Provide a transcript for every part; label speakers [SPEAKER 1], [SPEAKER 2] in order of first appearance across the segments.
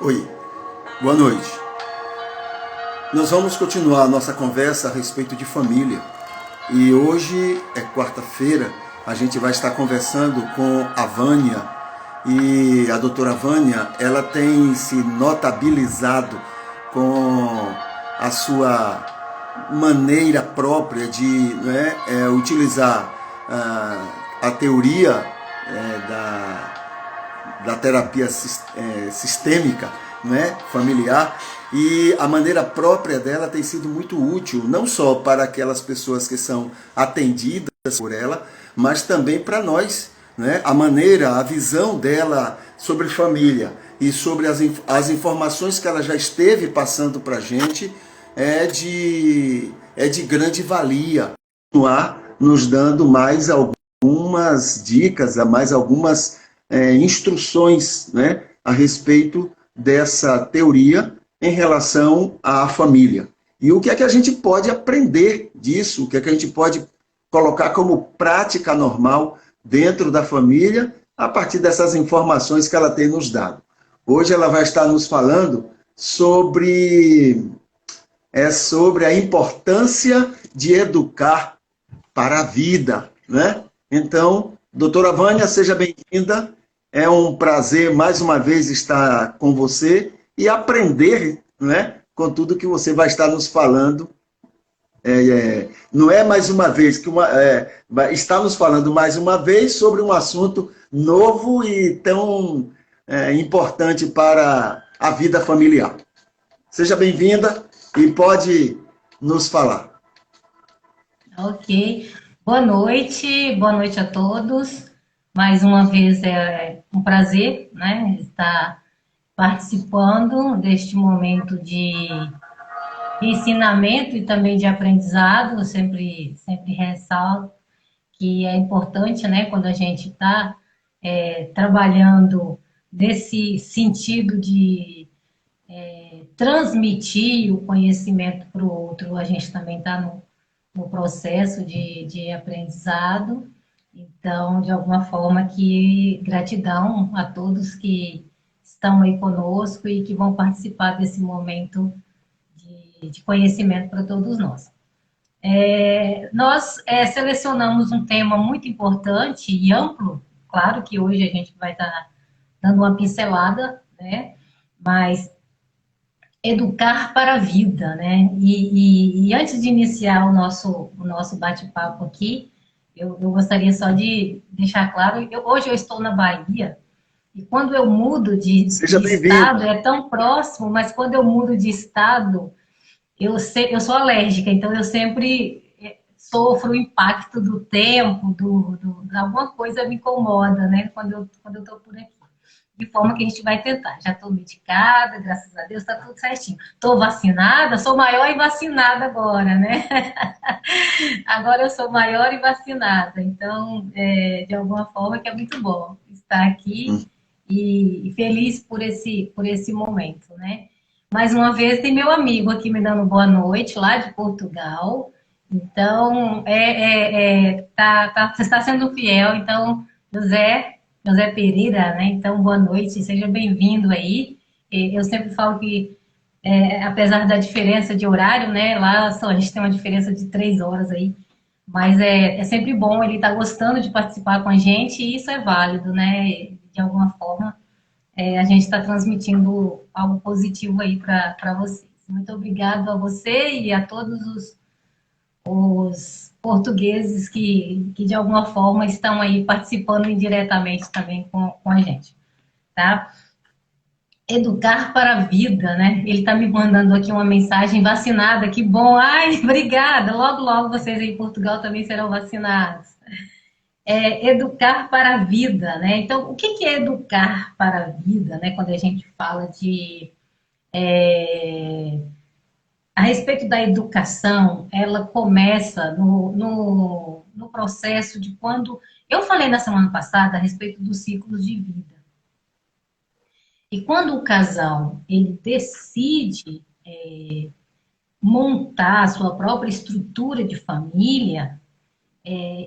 [SPEAKER 1] Oi, boa noite. Nós vamos continuar a nossa conversa a respeito de família. E hoje é quarta-feira, a gente vai estar conversando com a Vânia. E a doutora Vânia, ela tem se notabilizado com a sua maneira própria de utilizar a teoria da terapia sistêmica, né, familiar, e a maneira própria dela tem sido muito útil, não só para aquelas pessoas que são atendidas por ela, mas também para nós, né? A maneira, a visão dela sobre família e sobre as informações que ela já esteve passando para a gente é de grande valia. Continuar nos dando mais algumas dicas, mais algumas instruções, né, a respeito dessa teoria em relação à família. E o que é que a gente pode aprender disso, o que é que a gente pode colocar como prática normal dentro da família, a partir dessas informações que ela tem nos dado. Hoje ela vai estar nos falando sobre a importância de educar para a vida, né? Então, doutora Vânia, seja bem-vinda. É um prazer, mais uma vez, estar com você e aprender, né, com tudo que você vai estar nos falando. Não é mais uma vez, está nos falando mais uma vez sobre um assunto novo e tão importante para a vida familiar. Seja bem-vinda e pode nos falar.
[SPEAKER 2] Ok. Boa noite a todos. Mais uma vez é um prazer, né, estar participando deste momento de ensinamento e também de aprendizado. Eu sempre ressalto que é importante, né, quando a gente está trabalhando nesse sentido de transmitir o conhecimento para o outro, a gente também está no processo de aprendizado. Então, de alguma forma, que gratidão a todos que estão aí conosco e que vão participar desse momento de conhecimento para todos nós. Nós selecionamos um tema muito importante e amplo, claro que hoje a gente vai estar dando uma pincelada, né? Mas educar para a vida, né? E antes de iniciar o nosso bate-papo aqui, eu gostaria só de deixar claro, hoje eu estou na Bahia, e quando eu mudo
[SPEAKER 1] Seja
[SPEAKER 2] de estado,
[SPEAKER 1] bem-vinda.
[SPEAKER 2] é tão próximo, mas quando eu mudo de estado, eu sou alérgica, então eu sempre sofro o impacto do tempo, alguma coisa me incomoda, né? Quando eu estou por aqui. De forma que a gente vai tentar. Já estou medicada, graças a Deus, está tudo certinho. Estou vacinada, sou maior e vacinada agora, né? Agora eu sou maior e vacinada. Então, de alguma forma, que é muito bom estar aqui e feliz por esse momento, né? Mais uma vez, tem meu amigo aqui me dando boa noite, lá de Portugal. Então, você está sendo fiel. Então, José Pereira, né? Então, boa noite, seja bem-vindo aí. Eu sempre falo que, apesar da diferença de horário, né? Lá só a gente tem uma diferença de 3 horas aí, mas é sempre bom ele estar gostando de participar com a gente e isso é válido, né? De alguma forma, a gente está transmitindo algo positivo aí para vocês. Muito obrigado a você e a todos os portugueses que de alguma forma estão aí participando indiretamente também com a gente, tá? Educar para a vida, né? Ele está me mandando aqui uma mensagem vacinada, que bom, ai, obrigada, logo, logo vocês em Portugal também serão vacinados. Educar para a vida, né? Então, o que é educar para a vida, né? Quando a gente fala a respeito da educação, ela começa no processo de quando... Eu falei na semana passada a respeito dos ciclos de vida. E quando o casal ele decide montar a sua própria estrutura de família,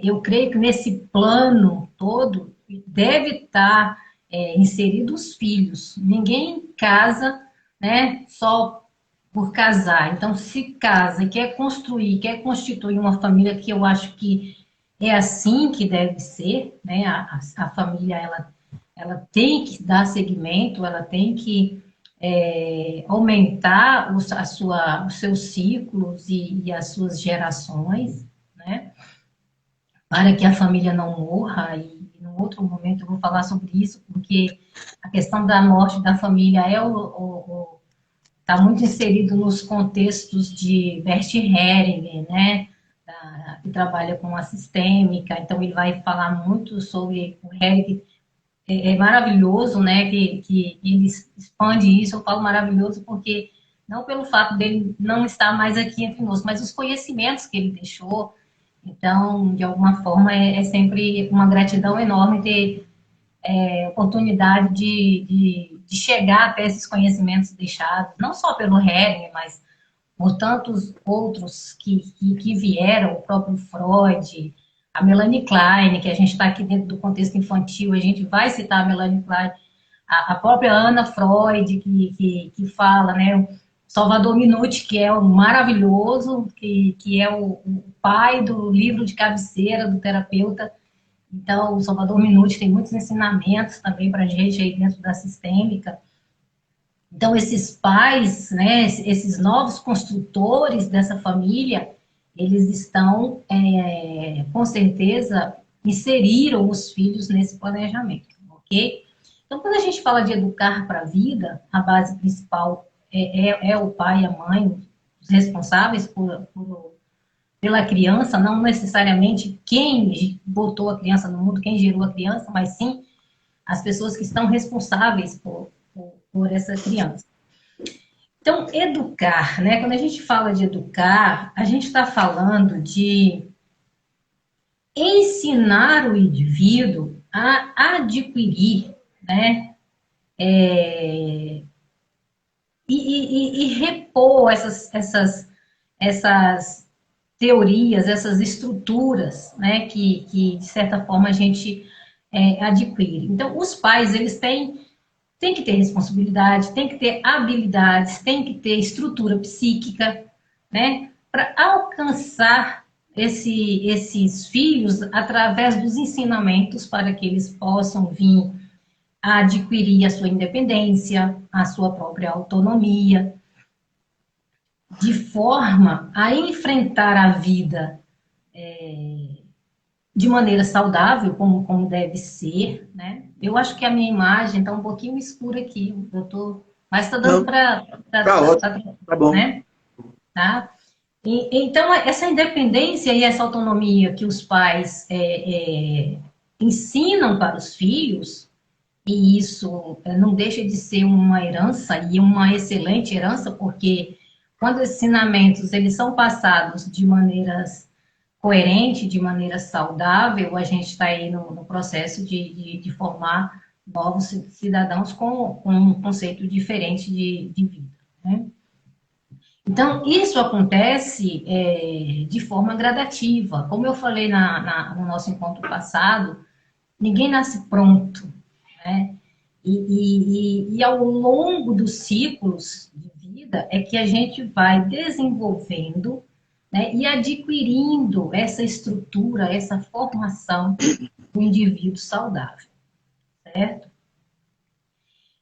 [SPEAKER 2] eu creio que nesse plano todo deve estar inserido os filhos. Ninguém casa, né, só por casar. Então, se casa e quer construir, quer constituir uma família, que eu acho que é assim que deve ser, né? A família, ela tem que dar seguimento, ela tem que aumentar os seus ciclos e as suas gerações, né? Para que a família não morra. E num outro momento eu vou falar sobre isso, porque a questão da morte da família está muito inserido nos contextos de Bert Hellinger, né? Que trabalha com a sistêmica. Então ele vai falar muito sobre o Hellinger. É maravilhoso, né? Que ele expande isso. Eu falo maravilhoso porque não pelo fato dele não estar mais aqui entre nós, mas os conhecimentos que ele deixou. Então, de alguma forma, é sempre uma gratidão enorme ter oportunidade de chegar até esses conhecimentos deixados, não só pelo Hering, mas por tantos outros que vieram, o próprio Freud, a Melanie Klein, que a gente está aqui dentro do contexto infantil, a gente vai citar a Melanie Klein, a própria Ana Freud, que fala, né? Salvador Minuti, que é o maravilhoso, que é o pai do livro de cabeceira do terapeuta. Então, o Salvador Minuti tem muitos ensinamentos também para a gente aí dentro da sistêmica. Então, esses pais, né, esses novos construtores dessa família, eles estão, com certeza, inseriram os filhos nesse planejamento, ok? Então, quando a gente fala de educar para a vida, a base principal é o pai e a mãe, os responsáveis pela criança, não necessariamente quem botou a criança no mundo, quem gerou a criança, mas sim as pessoas que estão responsáveis por essa criança. Então, educar, né? Quando a gente fala de educar, a gente está falando de ensinar o indivíduo a adquirir, né? E repor essas teorias, essas estruturas, né? Que de certa forma, a gente adquire. Então, os pais, eles têm que ter responsabilidade, tem que ter habilidades, tem que ter estrutura psíquica, né? Para alcançar esses filhos através dos ensinamentos para que eles possam vir a adquirir a sua independência, a sua própria autonomia, de forma a enfrentar a vida de maneira saudável, como deve ser, né? Eu acho que a minha imagem está um pouquinho escura aqui, doutor, mas está dando para...
[SPEAKER 1] Tá ótimo, tá bom.
[SPEAKER 2] Né? Tá? Então, essa independência e essa autonomia que os pais ensinam para os filhos, e isso não deixa de ser uma herança, e uma excelente herança, porque quando esses ensinamentos eles são passados de maneiras coerente, de maneira saudável, a gente está aí no processo de formar novos cidadãos com um conceito diferente de vida, né? Então, isso acontece de forma gradativa. Como eu falei no nosso encontro passado, ninguém nasce pronto, né? E ao longo dos ciclos de vida é que a gente vai desenvolvendo, né, e adquirindo essa estrutura, essa formação do indivíduo saudável, certo?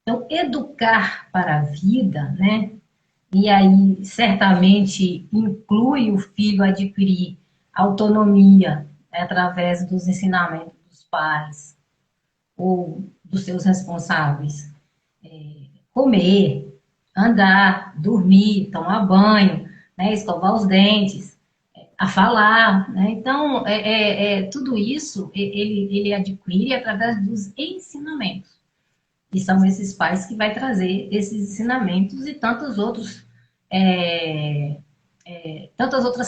[SPEAKER 2] Então, educar para a vida, né, e aí certamente inclui o filho adquirir autonomia, né, através dos ensinamentos dos pais ou dos seus responsáveis. Comer, andar, dormir, tomar banho, né, escovar os dentes, a falar, né? Então, tudo isso ele adquire através dos ensinamentos. E são esses pais que vai trazer esses ensinamentos e tantas outras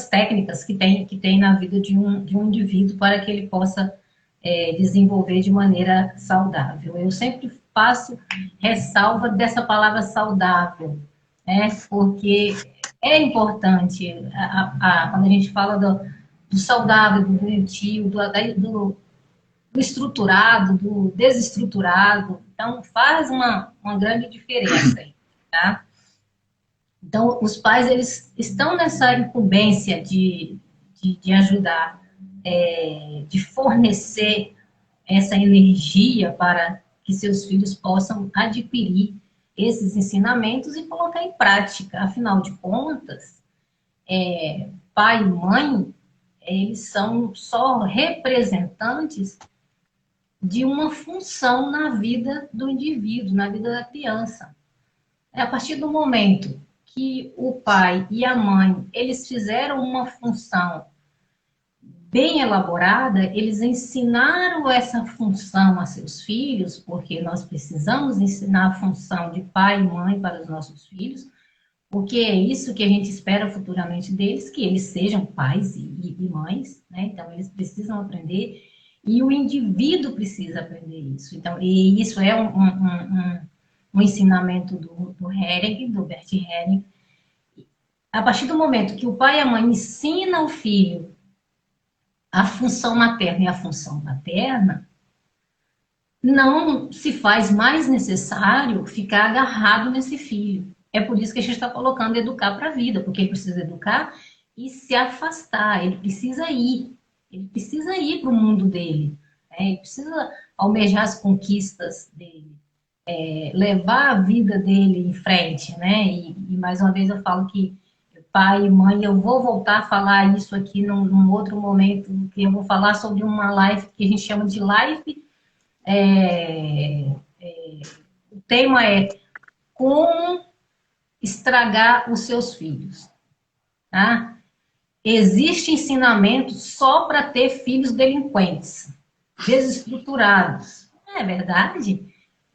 [SPEAKER 2] técnicas que tem na vida de um indivíduo para que ele possa desenvolver de maneira saudável. Eu sempre faço ressalva dessa palavra saudável, né? Porque é importante, quando a gente fala do saudável, do doentio, do estruturado, do desestruturado. Então, faz uma grande diferença aí, tá? Então, os pais, eles estão nessa incumbência de ajudar, de fornecer essa energia para que seus filhos possam adquirir esses ensinamentos e colocar em prática. Afinal de contas, pai e mãe, eles são só representantes de uma função na vida do indivíduo, na vida da criança. A partir do momento que o pai e a mãe, eles fizeram uma função bem elaborada, eles ensinaram essa função a seus filhos, porque nós precisamos ensinar a função de pai e mãe para os nossos filhos, porque é isso que a gente espera futuramente deles, que eles sejam pais e mães, né? Então, eles precisam aprender, e o indivíduo precisa aprender isso. Então, e isso é um ensinamento do Hering, do Bert Hering. A partir do momento que o pai e a mãe ensinam o filho a função materna e a função paterna, não se faz mais necessário ficar agarrado nesse filho. É por isso que a gente está colocando educar para a vida, porque ele precisa educar e se afastar, ele precisa ir para o mundo dele, né? Ele precisa almejar as conquistas dele, levar a vida dele em frente, né? E mais uma vez eu falo que pai e mãe, eu vou voltar a falar isso aqui num outro momento, que eu vou falar sobre uma live que a gente chama de live. O tema é como estragar os seus filhos. Tá? Existe ensinamento só para ter filhos delinquentes, desestruturados. É verdade?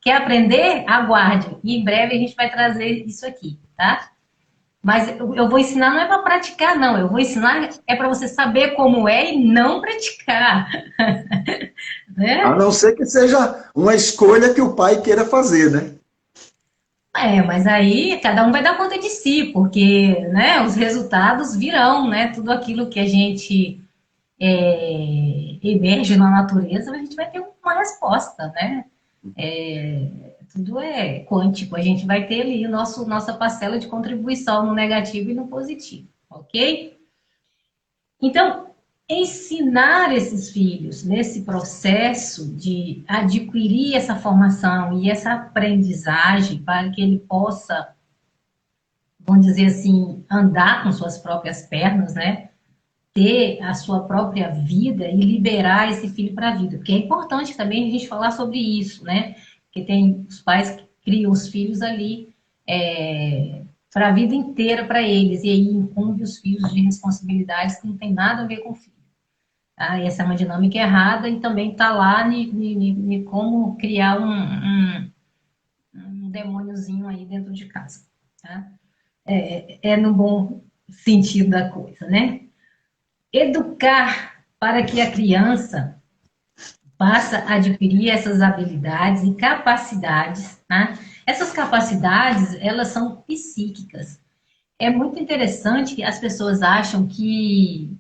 [SPEAKER 2] Quer aprender? Aguarde. E em breve a gente vai trazer isso aqui, tá? Mas eu vou ensinar não é para praticar, não. Eu vou ensinar é para você saber como é e não praticar. Né?
[SPEAKER 1] A não ser que seja uma escolha que o pai queira fazer, né?
[SPEAKER 2] Mas aí cada um vai dar conta de si, porque, né, os resultados virão, né? Tudo aquilo que a gente emerge na natureza, a gente vai ter uma resposta, né? Tudo é quântico, a gente vai ter ali nossa parcela de contribuição no negativo e no positivo, ok? Então, ensinar esses filhos nesse processo de adquirir essa formação e essa aprendizagem para que ele possa, vamos dizer assim, andar com suas próprias pernas, né? Ter a sua própria vida e liberar esse filho para a vida. Porque é importante também a gente falar sobre isso, né? Porque tem os pais que criam os filhos ali para a vida inteira para eles, e aí incumbe os filhos de responsabilidades que não tem nada a ver com o filho. Tá? E essa é uma dinâmica errada e também está lá em como criar um demôniozinho aí dentro de casa. Tá? No bom sentido da coisa, né? Educar para que a criança possa adquirir essas habilidades e capacidades, né? Essas capacidades, elas são psíquicas. É muito interessante que as pessoas acham que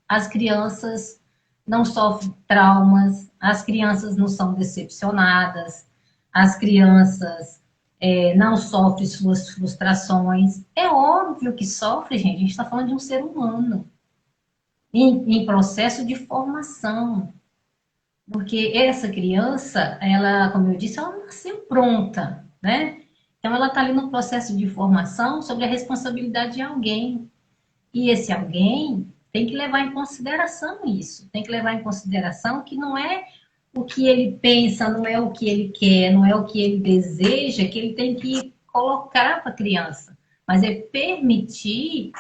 [SPEAKER 2] as crianças não sofrem traumas, as crianças não são decepcionadas, as crianças não sofrem suas frustrações. É óbvio que sofre, gente. A gente está falando de um ser humano em processo de formação. Porque essa criança, ela, como eu disse, ela nasceu pronta, né? Então, ela está ali no processo de formação sobre a responsabilidade de alguém. E esse alguém tem que levar em consideração isso. Tem que levar em consideração que não é o que ele pensa, não é o que ele quer, não é o que ele deseja, que ele tem que colocar para a criança. Mas é permitir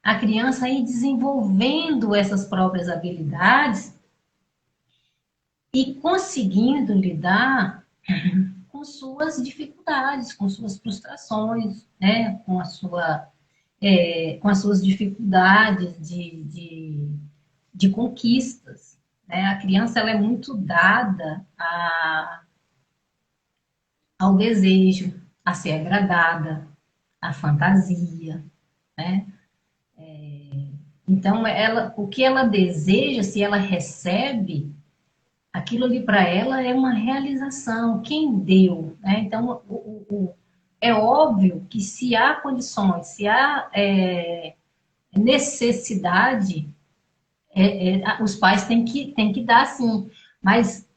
[SPEAKER 2] a criança ir desenvolvendo essas próprias habilidades e conseguindo lidar com suas dificuldades, com suas frustrações, né? Com as suas dificuldades de conquistas. Né? A criança ela é muito dada ao desejo, a ser agradada, à fantasia, né? Então, o que ela deseja, se ela recebe, aquilo ali para ela é uma realização. Quem deu, né? Então, é óbvio que se há condições, se há necessidade, os pais têm que dar sim. Mas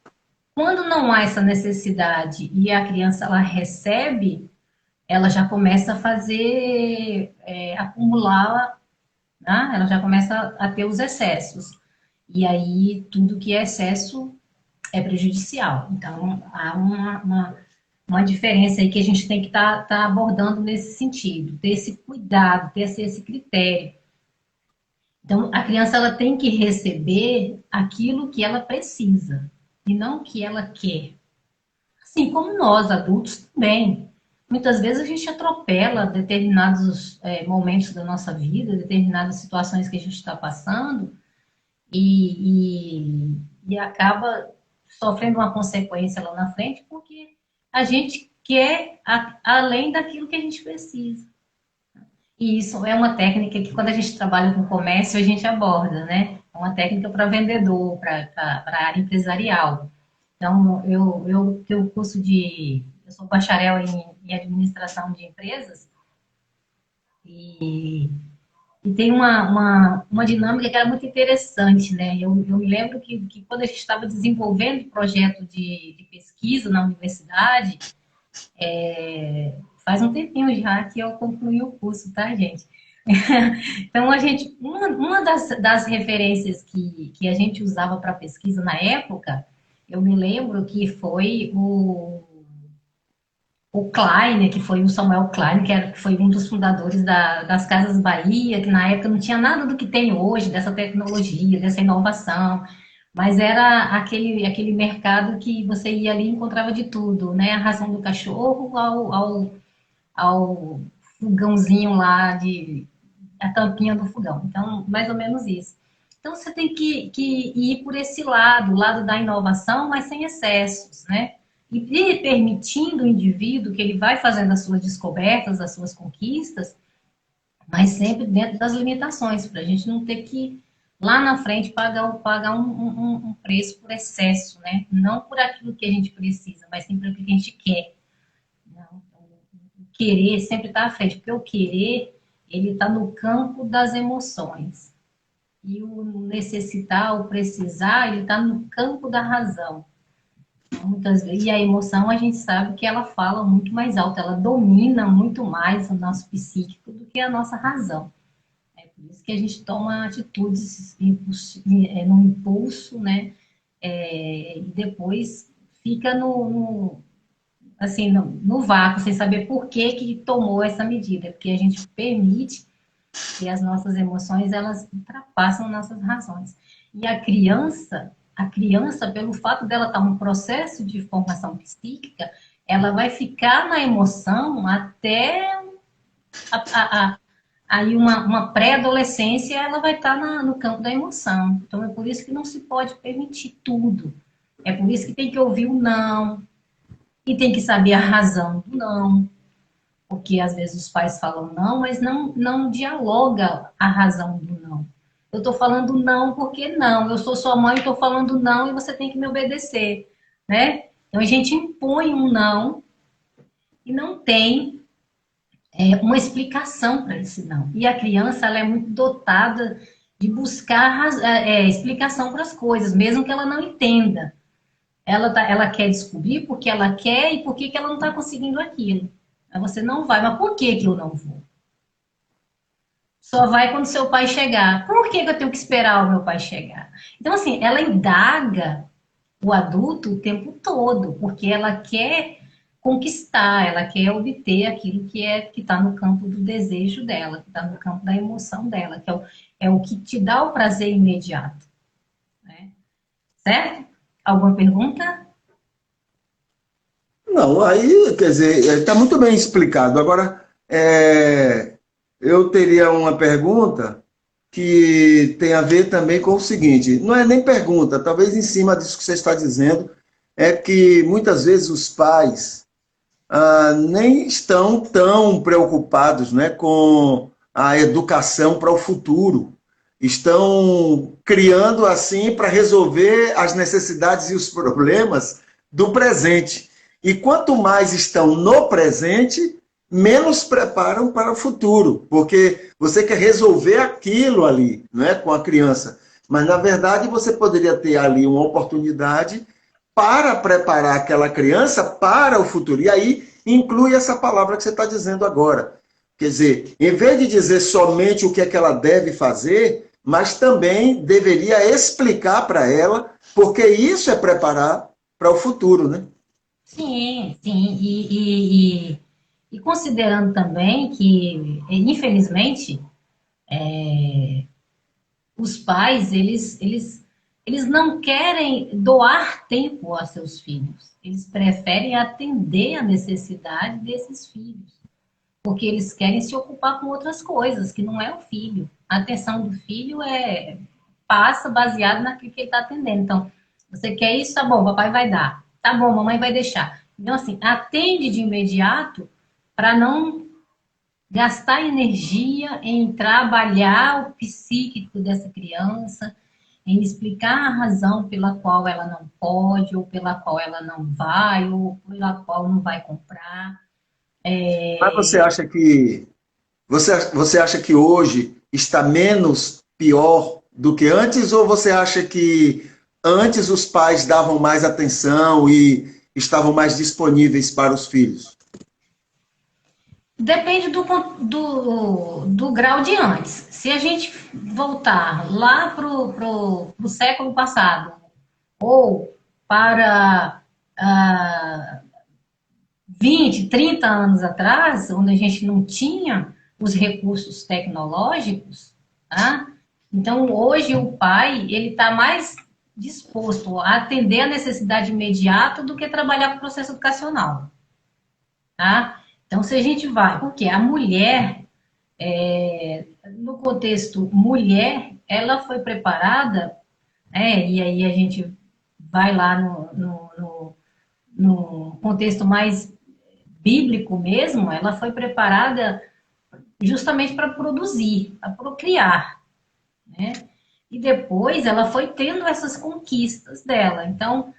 [SPEAKER 2] quando não há essa necessidade e a criança ela recebe, ela já começa a fazer, acumular, né? Ela já começa a ter os excessos. E aí, tudo que é excesso é prejudicial. Então, há uma diferença aí que a gente tem que estar abordando nesse sentido, ter esse cuidado, ter esse critério. Então, a criança ela tem que receber aquilo que ela precisa e não o que ela quer. Assim como nós, adultos, também. Muitas vezes a gente atropela determinados momentos da nossa vida, determinadas situações que a gente está passando e acaba sofrendo uma consequência lá na frente porque a gente quer além daquilo que a gente precisa. E isso é uma técnica que, quando a gente trabalha com comércio, a gente aborda, né? É uma técnica para vendedor, para a área empresarial. Então, eu tenho curso eu sou bacharel em administração de empresas e, e tem uma dinâmica que era muito interessante, né? Eu me lembro que quando a gente estava desenvolvendo projeto de pesquisa na universidade, faz um tempinho já que eu concluí o curso, tá, gente? Então, uma das referências que a gente usava para pesquisa na época, eu me lembro que foi o Klein, que foi o Samuel Klein, que foi um dos fundadores das Casas Bahia, que na época não tinha nada do que tem hoje, dessa tecnologia, dessa inovação, mas era aquele mercado que você ia ali e encontrava de tudo, né? A ração do cachorro ao fogãozinho lá, a tampinha do fogão. Então, mais ou menos isso. Então, você tem que ir por esse lado, o lado da inovação, mas sem excessos, né? E permitindo o indivíduo que ele vai fazendo as suas descobertas, as suas conquistas, mas sempre dentro das limitações, para a gente não ter que, lá na frente, pagar um preço por excesso, né? Não por aquilo que a gente precisa, mas sim por aquilo que a gente quer. Não, o querer sempre está à frente, porque o querer, ele está no campo das emoções. E o necessitar, o precisar, ele está no campo da razão. Muitas vezes, e a emoção, a gente sabe que ela fala muito mais alto, ela domina muito mais o nosso psíquico do que a nossa razão. É por isso que a gente toma atitudes no impulso, né? E depois fica no vácuo, sem saber por que tomou essa medida, porque a gente permite que as nossas emoções, elas ultrapassam nossas razões. E a criança, pelo fato dela estar num processo de formação psíquica, ela vai ficar na emoção até aí uma pré-adolescência, ela vai estar no campo da emoção. Então, é por isso que não se pode permitir tudo. É por isso que tem que ouvir o não, e tem que saber a razão do não, porque às vezes os pais falam não, mas não dialoga a razão do não. Eu estou falando não porque não. Eu sou sua mãe, estou falando não e você tem que me obedecer, né? Então a gente impõe um não e não tem uma explicação para esse não. E a criança, ela é muito dotada de buscar explicação para as coisas, mesmo que ela não entenda. Ela quer descobrir porque ela quer e por que ela não está conseguindo aquilo. Aí você não vai, mas por que eu não vou? Só vai quando seu pai chegar. Por que eu tenho que esperar o meu pai chegar? Então, assim, ela indaga o adulto o tempo todo, porque ela quer conquistar, ela quer obter aquilo que está no campo do desejo dela, que está no campo da emoção dela, que é o que te dá o prazer imediato. Né? Certo? Alguma pergunta?
[SPEAKER 1] Não, aí, quer dizer, está muito bem explicado. Agora, eu teria uma pergunta que tem a ver também com o seguinte: não é nem pergunta, talvez em cima disso que você está dizendo, é que muitas vezes os pais nem estão tão preocupados, né, com a educação para o futuro. estão criando assim para resolver as necessidades e os problemas do presente. E quanto mais estão no presente, menos preparam para o futuro, porque você quer resolver aquilo ali, não é, com a criança. Mas, na verdade, você poderia ter ali uma oportunidade para preparar aquela criança para o futuro. E aí inclui essa palavra que você está dizendo agora. Quer dizer, em vez de dizer somente o que é que ela deve fazer, mas também deveria explicar para ela, porque isso é preparar para o futuro, né?
[SPEAKER 2] Sim, sim. E considerando também que, infelizmente, os pais, eles não querem doar tempo a seus filhos. Eles preferem atender a necessidade desses filhos. Porque eles querem se ocupar com outras coisas, que não é o filho. A atenção do filho passa baseado naquilo que ele está atendendo. Então, você quer isso? Tá bom, papai vai dar. Tá bom, mamãe vai deixar. Então, assim, atende de imediato para não gastar energia em trabalhar o psíquico dessa criança, em explicar a razão pela qual ela não pode, ou pela qual ela não vai, ou pela qual não vai comprar.
[SPEAKER 1] Mas você acha que hoje está menos pior do que antes, ou você acha que antes os pais davam mais atenção e estavam mais disponíveis para os filhos?
[SPEAKER 2] Depende do grau de antes. Se a gente voltar lá para o século passado, ou para 20, 30 anos atrás, onde a gente não tinha os recursos tecnológicos, tá? Então hoje o pai ele está mais disposto a atender a necessidade imediata do que trabalhar com o processo educacional, tá? Então se a gente vai, porque a mulher, no contexto mulher, ela foi preparada, e aí a gente vai lá no contexto mais bíblico mesmo, ela foi preparada justamente para produzir, para procriar, né? E depois ela foi tendo essas conquistas dela. Então,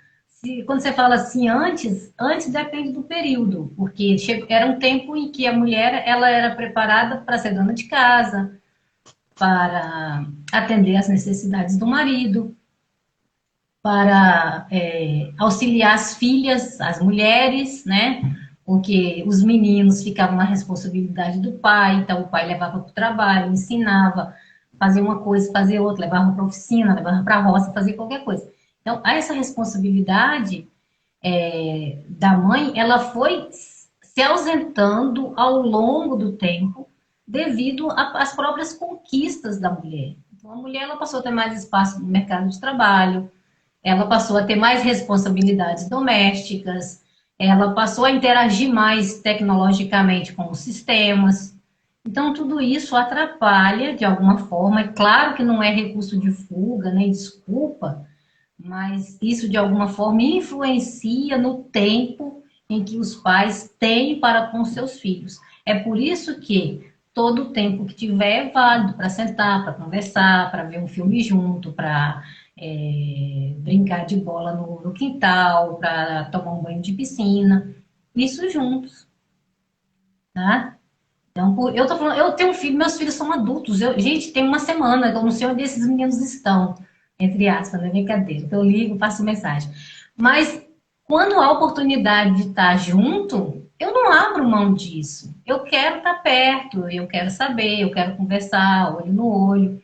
[SPEAKER 2] quando você fala assim, antes depende do período, porque era um tempo em que a mulher ela era preparada para ser dona de casa, para atender às necessidades do marido, para auxiliar as filhas, as mulheres, né? Porque os meninos ficavam na responsabilidade do pai, então o pai levava para o trabalho, ensinava, fazia uma coisa, fazia outra, levava para a oficina, levava para a roça, fazia qualquer coisa. Então, essa responsabilidade da mãe, ela foi se ausentando ao longo do tempo devido às próprias conquistas da mulher. Então, a mulher ela passou a ter mais espaço no mercado de trabalho, ela passou a ter mais responsabilidades domésticas, ela passou a interagir mais tecnologicamente com os sistemas. Então, tudo isso atrapalha de alguma forma. É claro que não é recurso de fuga, nem desculpa, mas isso de alguma forma influencia no tempo em que os pais têm para com seus filhos. É por isso que todo o tempo que tiver é válido para sentar, para conversar, para ver um filme junto, para brincar de bola no quintal, para tomar um banho de piscina, isso juntos, tá? Então, eu tô falando, eu tenho um filho, meus filhos são adultos, gente, tem uma semana, eu não sei onde esses meninos estão, entre aspas, não é brincadeira, então eu ligo, passo mensagem. Mas, quando há oportunidade de estar junto, eu não abro mão disso. Eu quero estar perto, eu quero saber, eu quero conversar, olho no olho.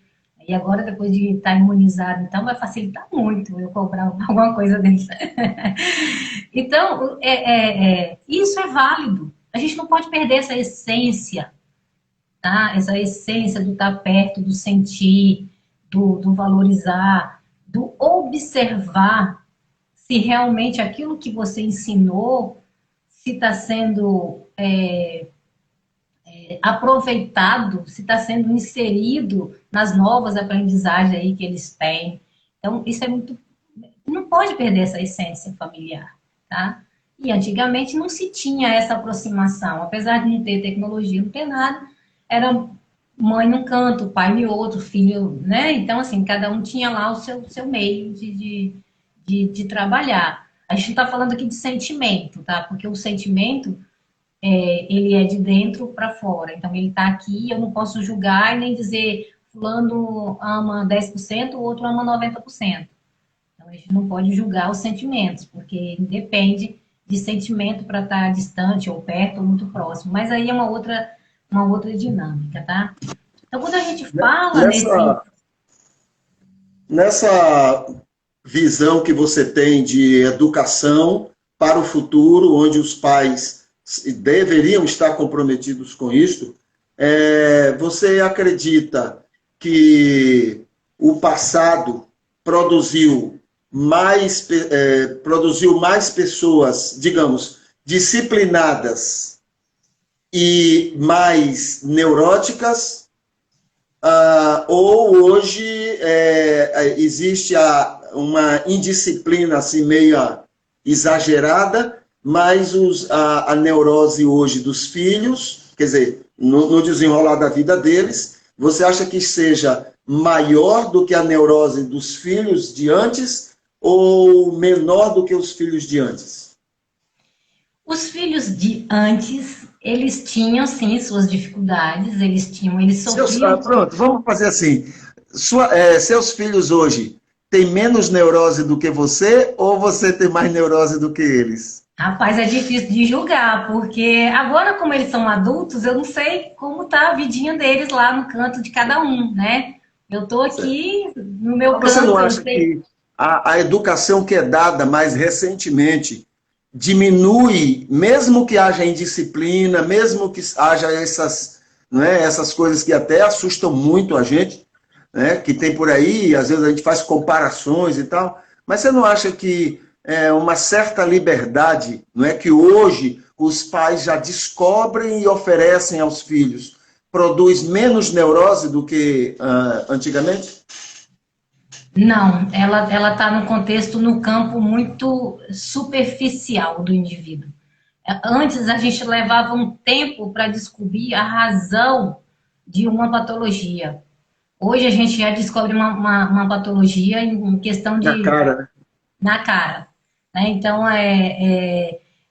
[SPEAKER 2] E agora, depois de estar imunizado, então, vai facilitar muito eu cobrar alguma coisa deles. Então, isso é válido. A gente não pode perder essa essência, tá? Essa essência do estar perto, do sentir, do valorizar, do observar se realmente aquilo que você ensinou, se está sendo aproveitado, se está sendo inserido nas novas aprendizagens aí que eles têm. Então, isso é muito... Não pode perder essa essência familiar, tá? E antigamente não se tinha essa aproximação. Apesar de não ter tecnologia, não ter nada, era mãe num canto, pai em outro, filho, né? Então, assim, cada um tinha lá o seu meio de trabalhar. A gente está falando aqui de sentimento, tá? Porque o sentimento, ele é de dentro para fora. Então, ele está aqui, eu não posso julgar e nem dizer fulano ama 10%, o outro ama 90%. Então, a gente não pode julgar os sentimentos, porque depende de sentimento para estar distante ou perto ou muito próximo. Mas aí é uma outra dinâmica, tá? Então, quando a gente fala nesse.
[SPEAKER 1] Nessa, nessa visão que você tem de educação para o futuro, onde os pais deveriam estar comprometidos com isso, você acredita que o passado produziu mais pessoas, digamos, disciplinadas e mais neuróticas, ou hoje existe uma indisciplina assim meio exagerada, mas a neurose hoje dos filhos, quer dizer, no desenrolar da vida deles, você acha que seja maior do que a neurose dos filhos de antes ou menor do que os filhos de antes?
[SPEAKER 2] Os filhos de antes, eles tinham, sim, suas dificuldades, eles sofriam.
[SPEAKER 1] Pronto, vamos fazer assim. Seus filhos hoje têm menos neurose do que você ou você tem mais neurose do que eles?
[SPEAKER 2] Rapaz, é difícil de julgar, porque agora, como eles são adultos, eu não sei como tá a vidinha deles lá no canto de cada um, né? Eu tô aqui no meu
[SPEAKER 1] Mas você não
[SPEAKER 2] canto, eu
[SPEAKER 1] acha
[SPEAKER 2] sei.
[SPEAKER 1] que a educação que é dada mais recentemente diminui, mesmo que haja indisciplina, mesmo que haja essas coisas que até assustam muito a gente, né, que tem por aí, às vezes a gente faz comparações e tal, mas você não acha que uma certa liberdade, não é que hoje os pais já descobrem e oferecem aos filhos, produz menos neurose do que antigamente?
[SPEAKER 2] Não, ela está no contexto, no campo muito superficial do indivíduo. Antes a gente levava um tempo para descobrir a razão de uma patologia. Hoje a gente já descobre uma patologia em questão
[SPEAKER 1] Na
[SPEAKER 2] de
[SPEAKER 1] cara, né?
[SPEAKER 2] na cara, né? Então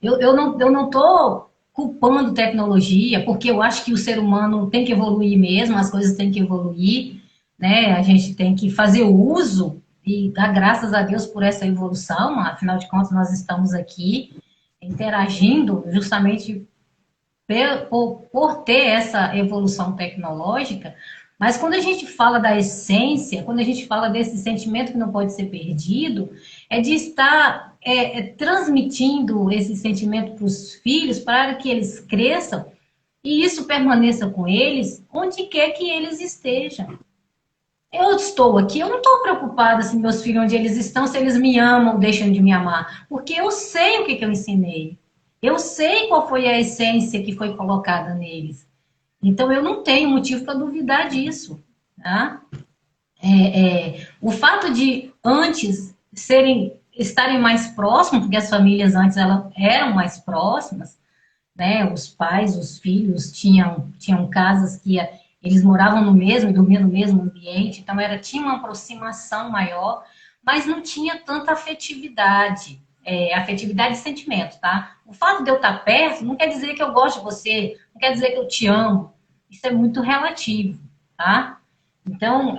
[SPEAKER 2] eu não estou culpando tecnologia, porque eu acho que o ser humano tem que evoluir mesmo, as coisas têm que evoluir, né? A gente tem que fazer o uso e dar graças a Deus por essa evolução, afinal de contas nós estamos aqui interagindo justamente por ter essa evolução tecnológica, mas quando a gente fala da essência, quando a gente fala desse sentimento que não pode ser perdido, é de estar transmitindo esse sentimento para os filhos, para que eles cresçam e isso permaneça com eles, onde quer que eles estejam. Eu estou aqui, eu não estou preocupada se meus filhos, onde eles estão, se eles me amam ou deixam de me amar, porque eu sei o que eu ensinei. Eu sei qual foi a essência que foi colocada neles. Então, eu não tenho motivo para duvidar disso. Tá? O fato de antes estarem mais próximos, porque as famílias antes eram mais próximas, né? Os pais, os filhos tinham casas que eles moravam no mesmo e dormiam no mesmo ambiente, então tinha uma aproximação maior, mas não tinha tanta afetividade, afetividade e sentimento, tá? O fato de eu estar perto não quer dizer que eu gosto de você, não quer dizer que eu te amo, isso é muito relativo, tá? Então,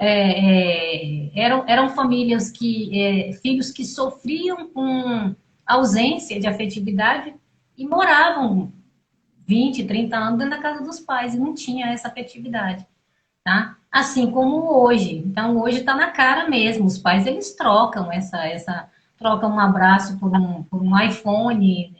[SPEAKER 2] eram famílias filhos que sofriam com ausência de afetividade e moravam 20, 30 anos dentro da casa dos pais e não tinha essa afetividade, tá? Assim como hoje. Então, hoje está na cara mesmo. Os pais, eles trocam trocam um abraço por um iPhone,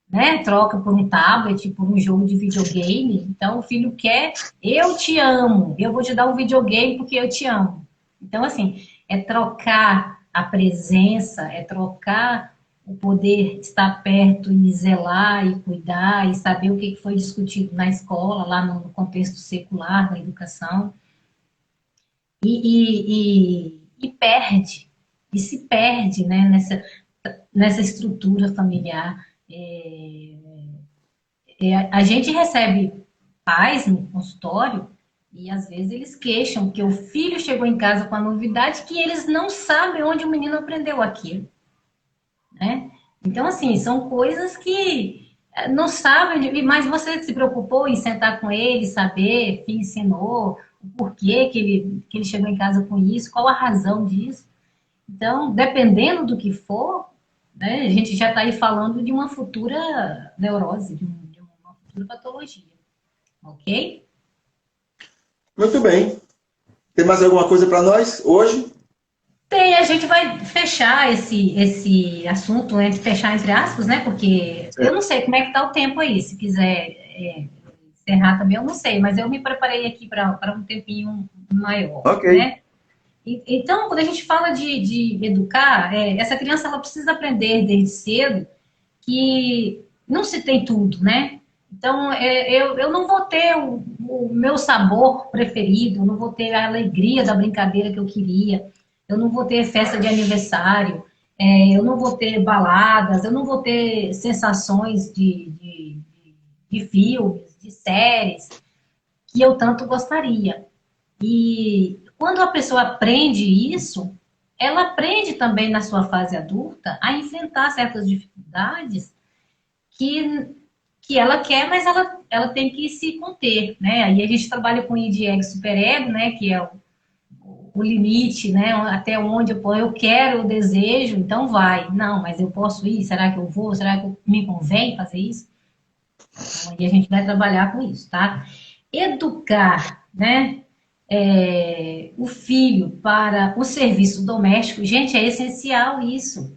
[SPEAKER 2] né? Troca por um tablet, por um jogo de videogame. Então, o filho quer, eu te amo, eu vou te dar um videogame porque eu te amo. Então, assim, é trocar a presença, é trocar o poder estar perto e zelar e cuidar e saber o que foi discutido na escola, lá no contexto secular da educação, e perde, e se perde, né, nessa estrutura familiar. A gente recebe pais no consultório E às vezes eles queixam que o filho chegou em casa com a novidade que eles não sabem onde o menino aprendeu aquilo, né? Então, assim, são coisas que não sabem, mas você se preocupou em sentar com ele, saber, que ensinou, o porquê que ele chegou em casa com isso, qual a razão disso. Então, dependendo do que for, né, a gente já está aí falando de uma futura neurose, de uma futura patologia, ok?
[SPEAKER 1] Muito bem. Tem mais alguma coisa para nós hoje?
[SPEAKER 2] Tem, a gente vai fechar esse assunto, fechar entre aspas, né? Porque eu não sei como é que tá o tempo aí. Se quiser encerrar também, eu não sei, mas eu me preparei aqui para um tempinho maior,
[SPEAKER 1] Ok.
[SPEAKER 2] né? Então, quando a gente fala de educar, essa criança ela precisa aprender desde cedo que não se tem tudo, né? Então, eu não vou ter o meu sabor preferido, eu não vou ter a alegria da brincadeira que eu queria, eu não vou ter festa de aniversário, eu não vou ter baladas, eu não vou ter sensações de filmes, de séries, que eu tanto gostaria. E quando a pessoa aprende isso, ela aprende também na sua fase adulta a enfrentar certas dificuldades que, que ela quer, mas ela tem que se conter, né? Aí a gente trabalha com o id, ego, superego, né? Que é o limite, né? Até onde eu quero, eu desejo, então vai. Não, mas eu posso ir? Será que eu vou? Será que me convém fazer isso? Então, aí a gente vai trabalhar com isso, tá? Educar, né? O filho para o serviço doméstico, gente, é essencial isso.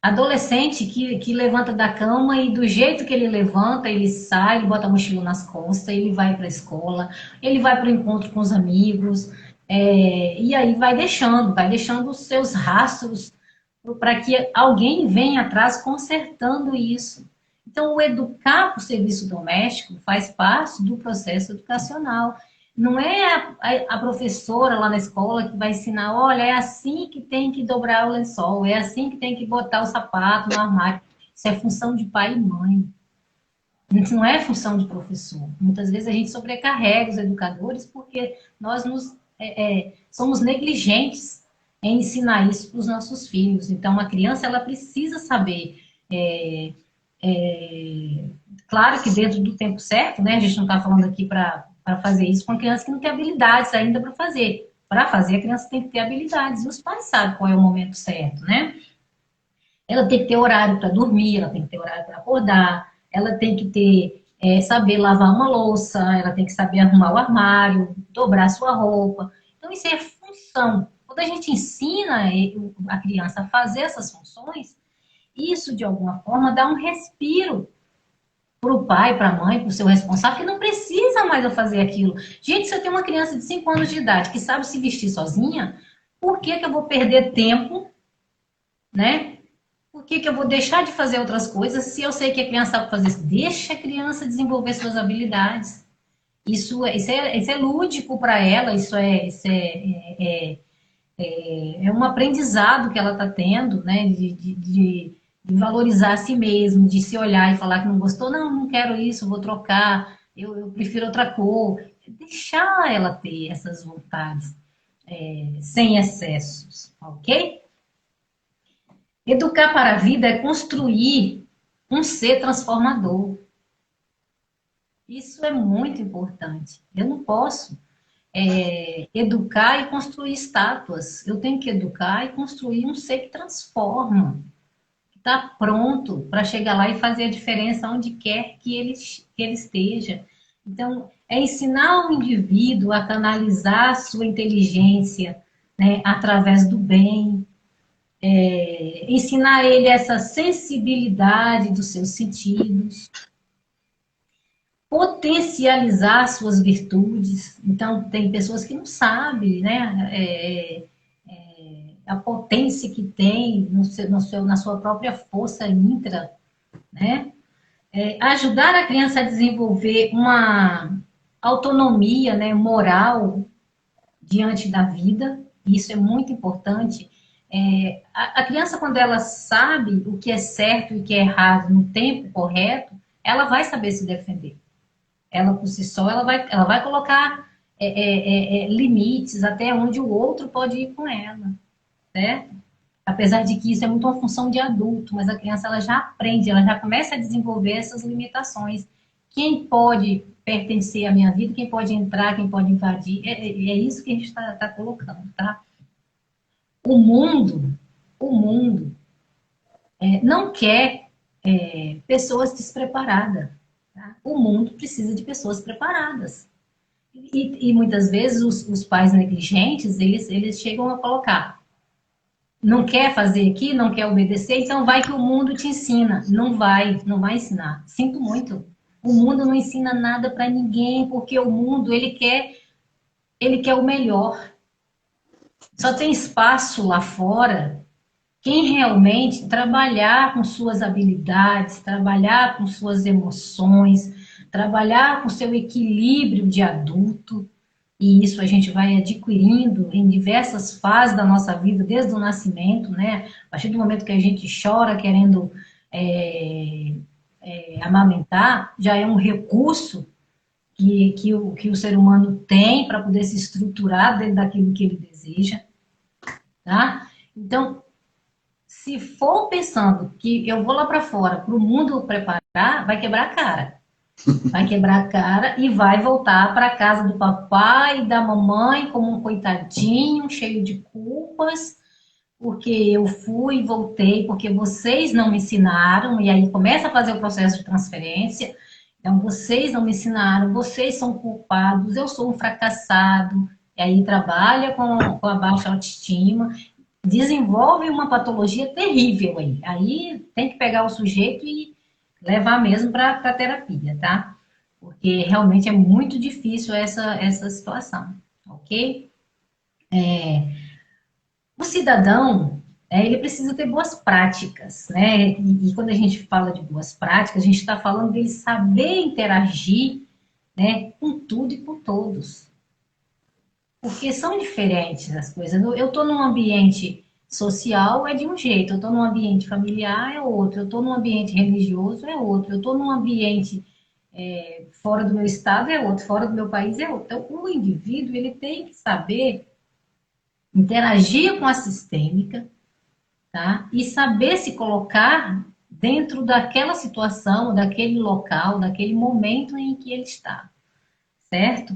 [SPEAKER 2] Adolescente que levanta da cama e do jeito que ele levanta, ele sai, ele bota a mochila nas costas, ele vai para a escola, ele vai para o encontro com os amigos, e aí vai deixando os seus rastros para que alguém venha atrás consertando isso. Então, o educar para o serviço doméstico faz parte do processo educacional. Não é a professora lá na escola que vai ensinar, olha, é assim que tem que dobrar o lençol, é assim que tem que botar o sapato no armário. Isso é função de pai e mãe. Isso não é função de professor. Muitas vezes a gente sobrecarrega os educadores porque nós somos negligentes em ensinar isso para os nossos filhos. Então, a criança ela precisa saber. É, é, claro que dentro do tempo certo, né? A gente não está falando aqui para fazer isso com criança que não tem habilidades ainda para fazer. Para fazer, a criança tem que ter habilidades. E os pais sabem qual é o momento certo, né? Ela tem que ter horário para dormir, ela tem que ter horário para acordar, ela tem que ter, saber lavar uma louça, ela tem que saber arrumar o armário, dobrar sua roupa. Então, isso é função. Quando a gente ensina a criança a fazer essas funções, isso, de alguma forma, dá um respiro para o pai, para a mãe, para o seu responsável, que não precisa mais eu fazer aquilo. Gente, se eu tenho uma criança de 5 anos de idade que sabe se vestir sozinha, por que que eu vou perder tempo, né? Por que que eu vou deixar de fazer outras coisas se eu sei que a criança sabe fazer isso? Deixa a criança desenvolver suas habilidades. Isso é lúdico para ela, é um aprendizado que ela está tendo, né? De valorizar a si mesmo, de se olhar e falar que não gostou, não, não quero isso, vou trocar, eu prefiro outra cor. Deixar ela ter essas vontades, sem excessos, ok? Educar para a vida é construir um ser transformador. Isso é muito importante. Eu não posso educar e construir estátuas. Eu tenho que educar e construir um ser que transforma, que está pronto para chegar lá e fazer a diferença onde quer que ele esteja. Então, é ensinar o indivíduo a canalizar a sua inteligência, né, através do bem, ensinar ele essa sensibilidade dos seus sentidos, potencializar suas virtudes. Então, tem pessoas que não sabem, né, a potência que tem na sua própria força intra, né? Ajudar a criança a desenvolver uma autonomia, né, moral diante da vida, isso é muito importante. A criança, quando ela sabe o que é certo e o que é errado no tempo correto, ela vai saber se defender. ela por si só, ela vai colocar limites até onde o outro pode ir com ela, certo? Apesar de que isso é muito uma função de adulto, mas a criança ela já aprende, ela já começa a desenvolver essas limitações. Quem pode pertencer à minha vida, quem pode entrar, quem pode invadir, é isso que a gente está colocando, tá? O mundo não quer pessoas despreparadas. Tá? O mundo precisa de pessoas preparadas. E muitas vezes os pais negligentes, eles chegam a colocar, não quer fazer aqui, não quer obedecer, então vai que o mundo te ensina. Não vai, não vai ensinar. Sinto muito. O mundo não ensina nada para ninguém, porque o mundo, ele quer o melhor. Só tem espaço lá fora quem realmente trabalhar com suas habilidades, trabalhar com suas emoções, trabalhar com seu equilíbrio de adulto, e isso a gente vai adquirindo em diversas fases da nossa vida, desde o nascimento, né? A partir do momento que a gente chora querendo amamentar, já é um recurso que o ser humano tem para poder se estruturar dentro daquilo que ele deseja, tá? Então, se for pensando que eu vou lá para fora, para o mundo preparar, vai quebrar a cara. Vai quebrar a cara e vai voltar para a casa do papai e da mamãe como um coitadinho, cheio de culpas, porque eu fui e voltei, porque vocês não me ensinaram, e aí começa a fazer o processo de transferência. Então, vocês não me ensinaram, vocês são culpados, eu sou um fracassado, e aí trabalha com a baixa autoestima, desenvolve uma patologia terrível aí. Aí tem que pegar o sujeito e levar mesmo para a terapia, tá? Porque realmente é muito difícil essa situação, ok? O cidadão, ele precisa ter boas práticas, né? E quando a gente fala de boas práticas, a gente está falando dele saber interagir, né, com tudo e com todos. Porque são diferentes as coisas. Eu estou num ambiente social, é de um jeito. Eu estou num ambiente familiar, é outro. Eu estou num ambiente religioso, é outro. Eu estou num ambiente fora do meu estado, é outro. Fora do meu país, é outro. Então, o indivíduo, ele tem que saber interagir com a sistêmica, tá? E saber se colocar dentro daquela situação, daquele local, daquele momento em que ele está, certo?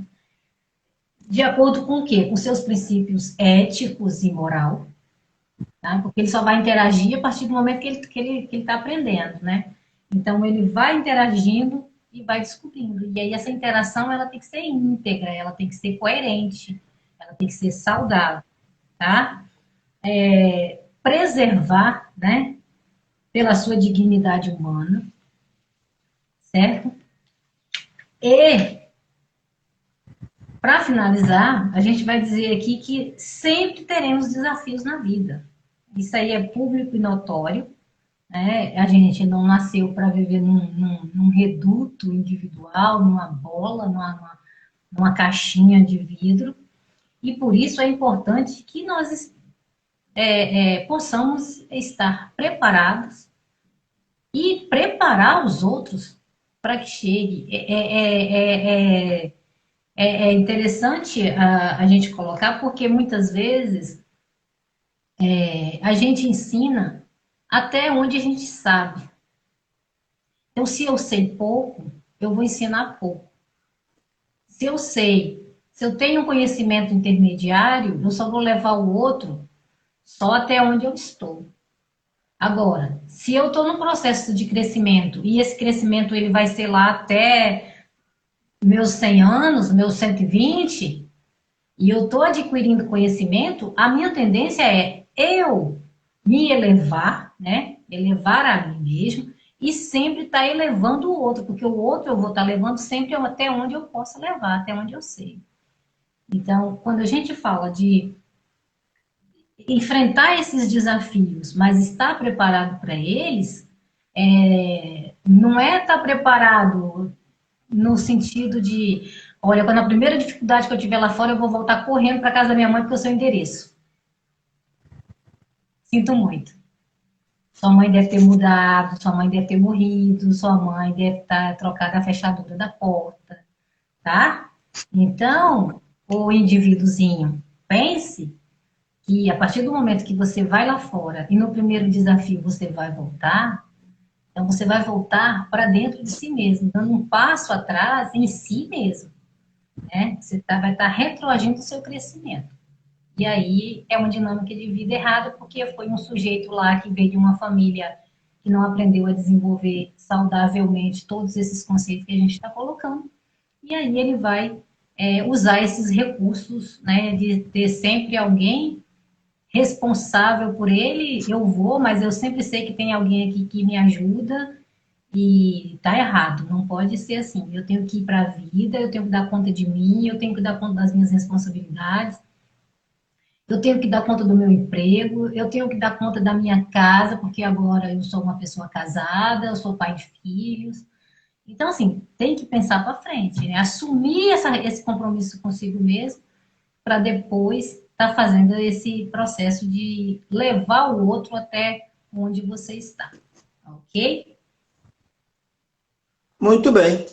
[SPEAKER 2] De acordo com o quê? Com seus princípios éticos e moral, tá? Porque ele só vai interagir a partir do momento que ele está aprendendo, né? Então, ele vai interagindo e vai descobrindo. E aí, essa interação, ela tem que ser íntegra, ela tem que ser coerente, ela tem que ser saudável, tá? Preservar, né? Pela sua dignidade humana, certo? E para finalizar, a gente vai dizer aqui que sempre teremos desafios na vida. Isso aí é público e notório, né? A gente não nasceu para viver num reduto individual, numa bola, numa caixinha de vidro, e por isso é importante que nós possamos estar preparados e preparar os outros para que chegue. É interessante a gente colocar, porque muitas vezes a gente ensina até onde a gente sabe. Então, se eu sei pouco, eu vou ensinar pouco. Se eu tenho um conhecimento intermediário, eu só vou levar o outro só até onde eu estou. Agora, se eu estou num processo de crescimento e esse crescimento ele vai ser lá até meus 100 anos, meus 120, e eu estou adquirindo conhecimento, a minha tendência é eu me elevar, né? Elevar a mim mesmo e sempre estar elevando o outro, porque o outro eu vou estar levando sempre até onde eu possa levar, até onde eu sei. Então, quando a gente fala de enfrentar esses desafios, mas estar preparado para eles, não é estar preparado no sentido de, olha, quando a primeira dificuldade que eu tiver lá fora, eu vou voltar correndo para casa da minha mãe porque eu sei o endereço. Sinto muito. Sua mãe deve ter mudado, sua mãe deve ter morrido, sua mãe deve estar trocada a fechadura da porta. tá? Então, o indivíduozinho, pense que a partir do momento que você vai lá fora e no primeiro desafio você vai voltar, então você vai voltar para dentro de si mesmo, dando um passo atrás em si mesmo, né? Você vai estar retroagindo o seu crescimento. E aí é uma dinâmica de vida errada, porque foi um sujeito lá que veio de uma família que não aprendeu a desenvolver saudavelmente todos esses conceitos que a gente está colocando. E aí ele vai usar esses recursos, né, de ter sempre alguém responsável por ele. Eu vou, mas eu sempre sei que tem alguém aqui que me ajuda e tá errado. Não pode ser assim. Eu tenho que ir para a vida, eu tenho que dar conta de mim, eu tenho que dar conta das minhas responsabilidades. Eu tenho que dar conta do meu emprego, eu tenho que dar conta da minha casa, porque agora eu sou uma pessoa casada, eu sou pai de filhos. Então, assim, tem que pensar para frente, né? Assumir esse compromisso consigo mesmo, para depois estar fazendo esse processo de levar o outro até onde você está. Ok?
[SPEAKER 1] Muito bem.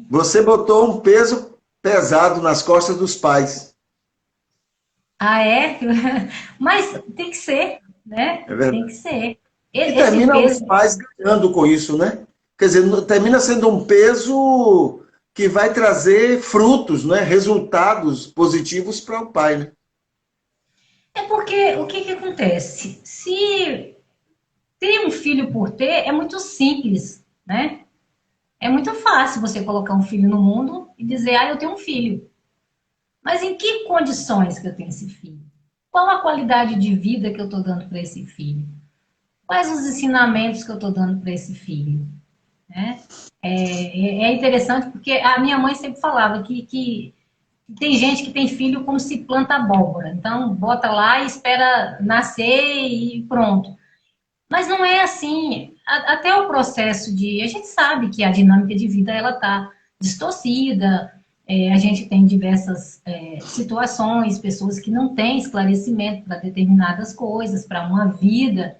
[SPEAKER 1] Você botou um peso pesado nas costas dos pais.
[SPEAKER 2] Ah, é? Mas tem que ser, né?
[SPEAKER 1] É
[SPEAKER 2] Tem que
[SPEAKER 1] verdade.
[SPEAKER 2] ser.
[SPEAKER 1] E
[SPEAKER 2] Esse
[SPEAKER 1] termina os
[SPEAKER 2] peso.
[SPEAKER 1] pais ganhando com isso, né? Quer dizer, termina sendo um peso que vai trazer frutos, né? Resultados positivos para o pai, né?
[SPEAKER 2] É porque o que acontece? Se ter um filho por ter é muito simples, né? É muito fácil você colocar um filho no mundo e dizer, ah, eu tenho um filho. Mas em que condições que eu tenho esse filho? Qual a qualidade de vida que eu estou dando para esse filho? Quais os ensinamentos que eu estou dando para esse filho? Né? É interessante porque a minha mãe sempre falava que tem gente que tem filho como se planta abóbora. Então, bota lá e espera nascer e pronto. Mas não é assim. Até o processo de. A gente sabe que a dinâmica de vida ela está distorcida. A gente tem diversas situações, pessoas que não têm esclarecimento para determinadas coisas, para uma vida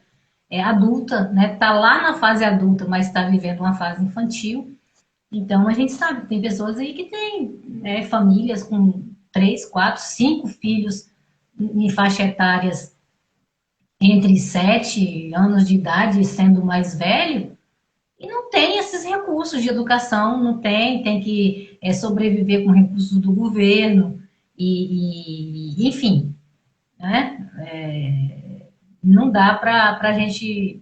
[SPEAKER 2] adulta, né? Está lá na fase adulta, mas está vivendo uma fase infantil. Então a gente sabe que tem pessoas aí que têm famílias com 3, 4, 5 filhos em faixa etárias entre 7 anos de idade, sendo mais velho, e não tem esses recursos de educação, não tem que sobreviver com recursos do governo, enfim, né? Não dá para a gente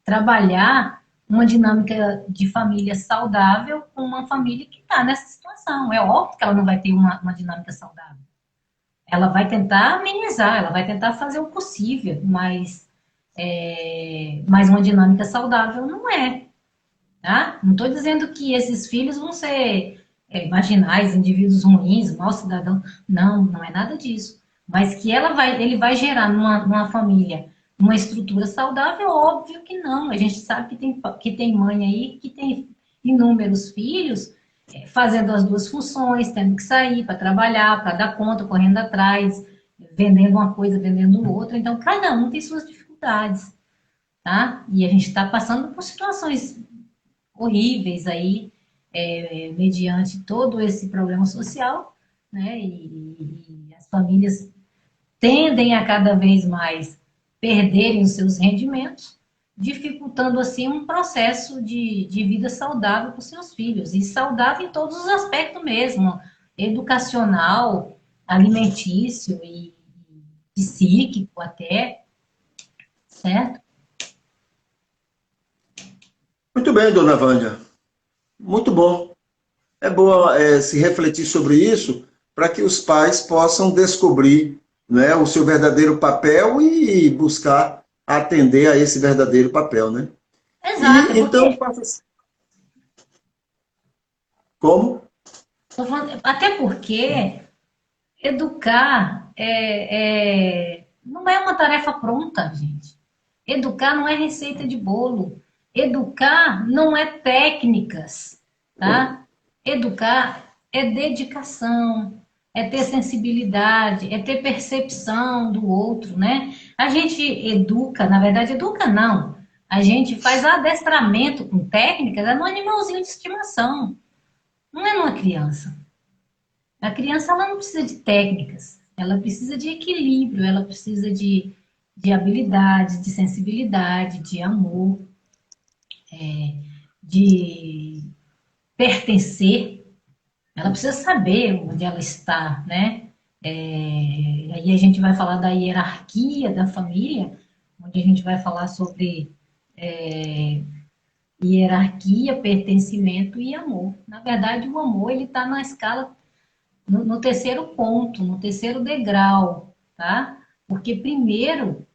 [SPEAKER 2] trabalhar uma dinâmica de família saudável com uma família que está nessa situação. É óbvio que ela não vai ter uma dinâmica saudável. Ela vai tentar amenizar, ela vai tentar fazer o possível, mas uma dinâmica saudável não é. Tá? Não estou dizendo que esses filhos vão ser marginais, indivíduos ruins, maus cidadãos. Não, não é nada disso. Mas que ele vai gerar numa família uma estrutura saudável, óbvio que não. A gente sabe que tem mãe aí que tem inúmeros filhos fazendo as duas funções, tendo que sair para trabalhar, para dar conta, correndo atrás, vendendo uma coisa, vendendo outra. Então, cada um tem suas dificuldades, tá? E a gente está passando por situações horríveis aí, mediante todo esse problema social, né? E as famílias tendem a cada vez mais perderem os seus rendimentos, dificultando assim um processo de vida saudável para os seus filhos, e saudável em todos os aspectos mesmo, educacional, alimentício e psíquico até, certo?
[SPEAKER 1] Muito bem, dona Vânia. Muito bom. É bom se refletir sobre isso para que os pais possam descobrir, né, o seu verdadeiro papel e buscar atender a esse verdadeiro papel, né?
[SPEAKER 2] Exato,
[SPEAKER 1] Então,
[SPEAKER 2] porque
[SPEAKER 1] como?
[SPEAKER 2] até porque educar não é uma tarefa pronta, gente. Educar não é receita de bolo. Educar não é técnicas, tá? Educar é dedicação, é ter sensibilidade, é ter percepção do outro, né? A gente educa, na verdade, educa não. A gente faz adestramento com técnicas, é no animalzinho de estimação. não é numa criança. A criança ela não precisa de técnicas, ela precisa de equilíbrio, ela precisa de habilidade, de sensibilidade, de amor, de pertencer. Ela precisa saber onde ela está, né? Aí a gente vai falar da hierarquia da família, onde a gente vai falar sobre hierarquia, pertencimento e amor. Na verdade, o amor ele está na escala no terceiro ponto, no terceiro degrau, tá? Porque primeiro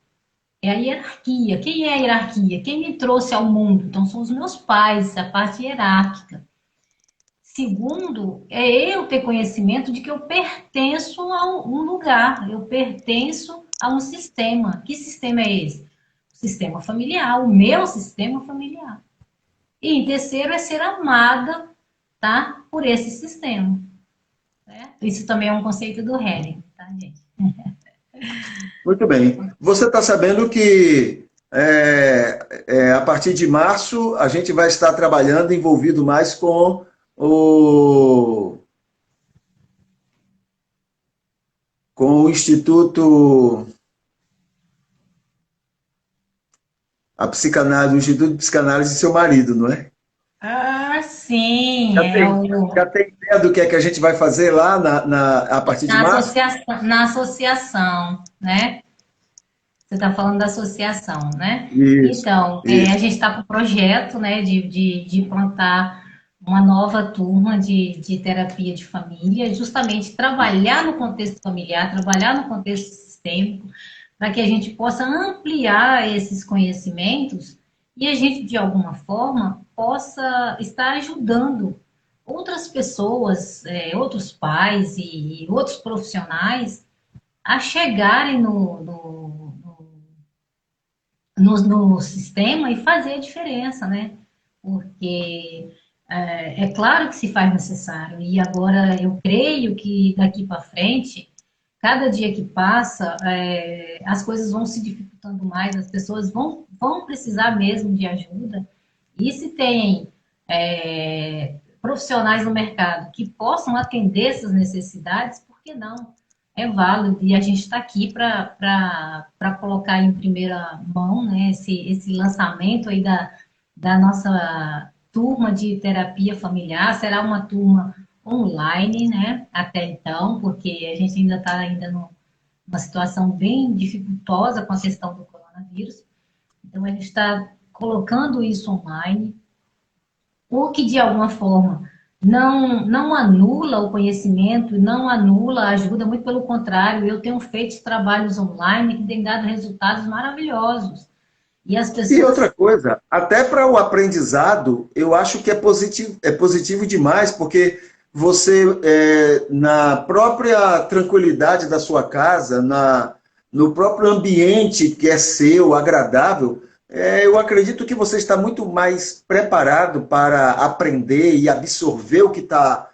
[SPEAKER 2] é a hierarquia. Quem é a hierarquia? Quem me trouxe ao mundo? Então são os meus pais, a parte hierárquica. Segundo, é eu ter conhecimento de que eu pertenço a um lugar, eu pertenço a um sistema. Que sistema é esse? O sistema familiar, o meu sistema familiar. E em terceiro é ser amada, tá? Por esse sistema. Certo? Isso também é um conceito do Helen, tá, gente?
[SPEAKER 1] Muito bem. Você está sabendo que a partir de março a gente vai estar trabalhando, envolvido mais o, com o Instituto, a psicanálise, o Instituto de Psicanálise de seu marido, não é?
[SPEAKER 2] Ah, sim,
[SPEAKER 1] Já tem, já tem ideia do que a gente vai fazer lá a partir de março?
[SPEAKER 2] na associação, né? Você está falando da associação, né?
[SPEAKER 1] Isso,
[SPEAKER 2] Então, a
[SPEAKER 1] isso.
[SPEAKER 2] gente está com o projeto, né, de implantar uma nova turma de terapia de família, justamente trabalhar no contexto familiar, trabalhar no contexto sistêmico, para que a gente possa ampliar esses conhecimentos e a gente, de alguma forma, possa estar ajudando outras pessoas, outros pais e outros profissionais a chegarem no sistema e fazer a diferença, né? Porque é claro que se faz necessário, e agora eu creio que daqui para frente, cada dia que passa, as coisas vão se dificultando mais, as pessoas vão precisar mesmo de ajuda, e se tem profissionais no mercado que possam atender essas necessidades, por que não? É válido e a gente está aqui para colocar em primeira mão, né, esse lançamento aí da nossa turma de terapia familiar. Será uma turma online, né, até então, porque a gente ainda está numa situação bem dificultosa com a questão do coronavírus. Então a gente está colocando isso online, o que de alguma forma não anula o conhecimento, não anula a ajuda, muito pelo contrário, eu tenho feito trabalhos online que têm dado resultados maravilhosos. E as
[SPEAKER 1] E
[SPEAKER 2] pessoas.
[SPEAKER 1] outra coisa, até para o aprendizado, eu acho que é positivo demais, porque você, na própria tranquilidade da sua casa, no próprio ambiente que é seu, agradável, eu acredito que você está muito mais preparado para aprender e absorver o que está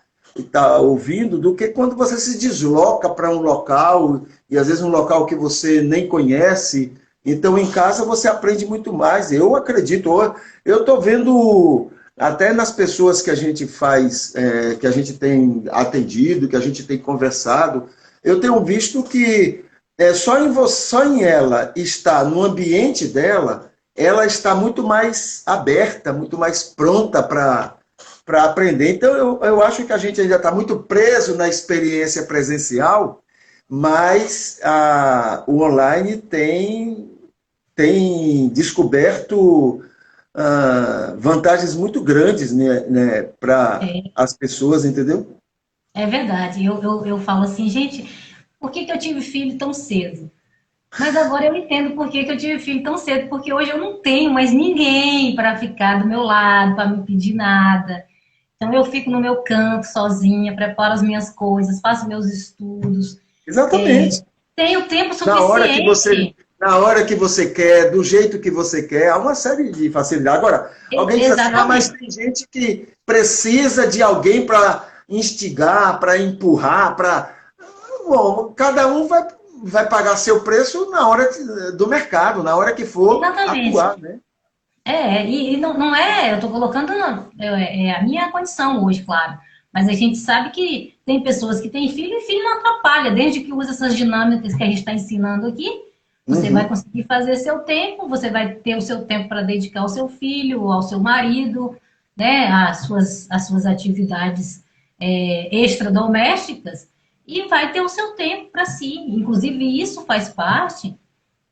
[SPEAKER 1] ouvindo do que quando você se desloca para um local, e às vezes um local que você nem conhece. Então, em casa, você aprende muito mais. Eu acredito. Eu estou vendo, até nas pessoas que a gente faz, que a gente tem atendido, que a gente tem conversado, eu tenho visto que só em ela estar no ambiente dela, ela está muito mais aberta, muito mais pronta para aprender. Então, eu acho que a gente ainda está muito preso na experiência presencial, mas o online tem descoberto vantagens muito grandes, né, para as pessoas, entendeu?
[SPEAKER 2] É verdade, eu falo assim, gente, por que eu tive filho tão cedo? Mas agora eu entendo por que eu tive filho tão cedo, porque hoje eu não tenho mais ninguém para ficar do meu lado, para me pedir nada. Então eu fico no meu canto sozinha, preparo as minhas coisas, faço meus estudos,
[SPEAKER 1] Exatamente.
[SPEAKER 2] tenho tempo
[SPEAKER 1] Na hora que você,
[SPEAKER 2] suficiente.
[SPEAKER 1] na hora que você quer, do jeito que você quer, há uma série de facilidades. Agora, alguém diz assim, mas
[SPEAKER 2] Exatamente.
[SPEAKER 1] tem gente que precisa de alguém para instigar, para empurrar, para... Bom, cada um vai pagar seu preço na hora do mercado, na hora que for
[SPEAKER 2] Exatamente.
[SPEAKER 1] atuar, né?
[SPEAKER 2] E não é, eu estou colocando a minha condição hoje, claro. Mas a gente sabe que tem pessoas que têm filho e filho não atrapalha, desde que usa essas dinâmicas que a gente está ensinando aqui, você vai conseguir fazer seu tempo, você vai ter o seu tempo para dedicar ao seu filho, ao seu marido, né, às suas atividades extradomésticas, e vai ter o seu tempo para si. Inclusive, isso faz parte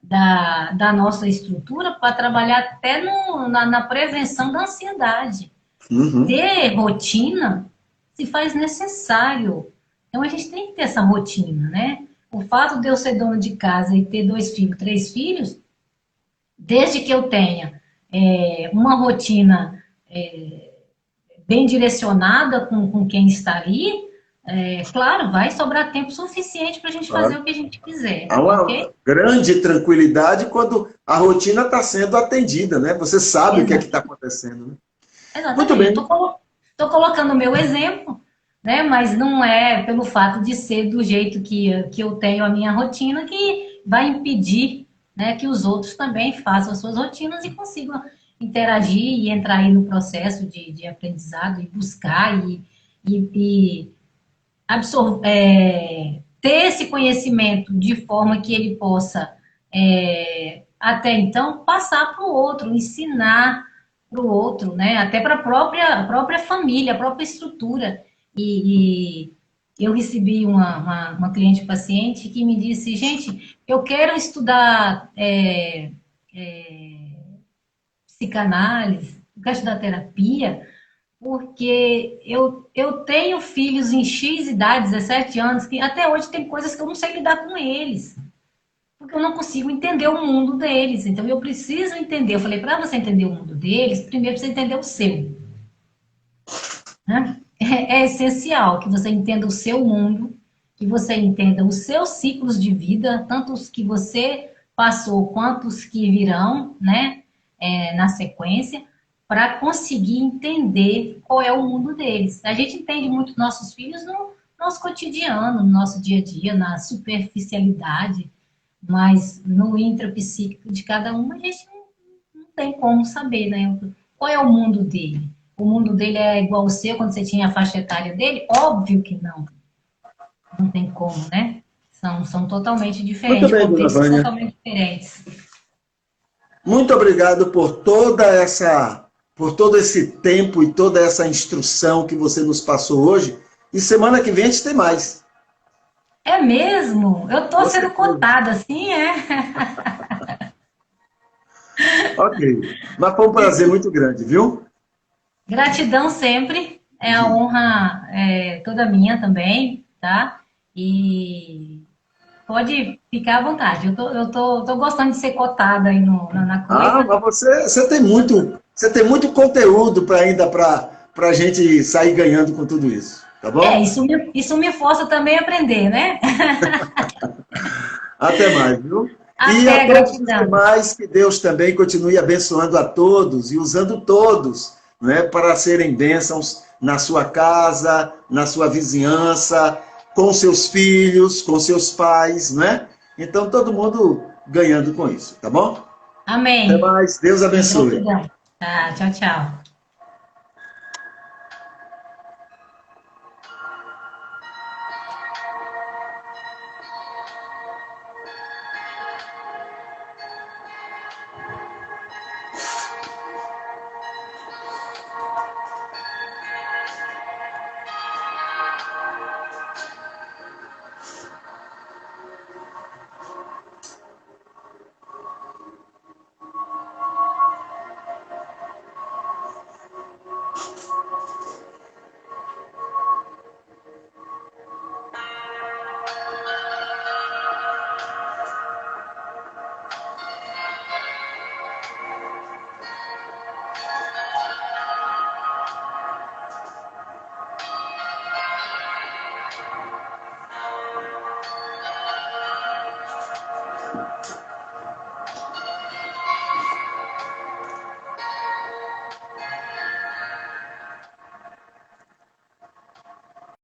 [SPEAKER 2] da nossa estrutura para trabalhar até na prevenção da ansiedade. Ter rotina se faz necessário. Então, a gente tem que ter essa rotina, né? O fato de eu ser dona de casa e ter 2 filhos, 3 filhos, desde que eu tenha uma rotina bem direcionada com quem está ali, claro, vai sobrar tempo suficiente para a gente fazer o que a gente quiser.
[SPEAKER 1] Há uma
[SPEAKER 2] okay?
[SPEAKER 1] grande tranquilidade quando a rotina está sendo atendida, né? Você sabe o que é que está acontecendo, né?
[SPEAKER 2] Exatamente.
[SPEAKER 1] Muito bem.
[SPEAKER 2] Estou colocando o meu exemplo, né? Mas não é pelo fato de ser do jeito que eu tenho a minha rotina que vai impedir, né, que os outros também façam as suas rotinas e consigam interagir e entrar aí no processo de aprendizado e buscar e ter esse conhecimento de forma que ele possa, até então, passar para o outro, ensinar para o outro, né? Até para a própria família, a própria estrutura. E eu recebi uma cliente paciente que me disse, gente, eu quero estudar psicanálise, eu quero estudar terapia, porque eu tenho filhos em X idade, 17 anos, que até hoje tem coisas que eu não sei lidar com eles. Porque eu não consigo entender o mundo deles. Então, eu preciso entender. Eu falei, para você entender o mundo deles, primeiro precisa entender o seu. Né? É essencial que você entenda o seu mundo, que você entenda os seus ciclos de vida, tanto os que você passou quanto os que virão, né, na sequência, para conseguir entender qual é o mundo deles. A gente entende muito nossos filhos no nosso cotidiano, no nosso dia a dia, na superficialidade, mas no intrapsíquico de cada um a gente não tem como saber, né? Qual é o mundo dele? O mundo dele é igual ao seu quando você tinha a faixa etária dele? Óbvio que não. Não tem como, né? São totalmente diferentes,
[SPEAKER 1] Muito bem, dona
[SPEAKER 2] contextos
[SPEAKER 1] Vânia.
[SPEAKER 2] totalmente diferentes.
[SPEAKER 1] Muito obrigado por por todo esse tempo e toda essa instrução que você nos passou hoje. E semana que vem a gente tem mais.
[SPEAKER 2] É mesmo? Eu tô sendo cotada, assim,
[SPEAKER 1] Ok. Mas foi um prazer muito grande, viu?
[SPEAKER 2] Gratidão sempre. É a honra toda minha também, tá? E pode ficar à vontade. Eu tô gostando de ser cotada aí na coisa.
[SPEAKER 1] Mas você tem muito conteúdo para a gente sair ganhando com tudo isso, tá bom?
[SPEAKER 2] Isso me força também a aprender, né?
[SPEAKER 1] Até mais, viu? E
[SPEAKER 2] Até,
[SPEAKER 1] a todos os
[SPEAKER 2] gratidão.
[SPEAKER 1] demais, que Deus também continue abençoando a todos e usando todos, né, para serem bênçãos na sua casa, na sua vizinhança, com seus filhos, com seus pais, né? Então, todo mundo ganhando com isso, tá bom? Até
[SPEAKER 2] Amém.
[SPEAKER 1] mais, Deus abençoe.
[SPEAKER 2] Gratidão. Tá, tchau, tchau.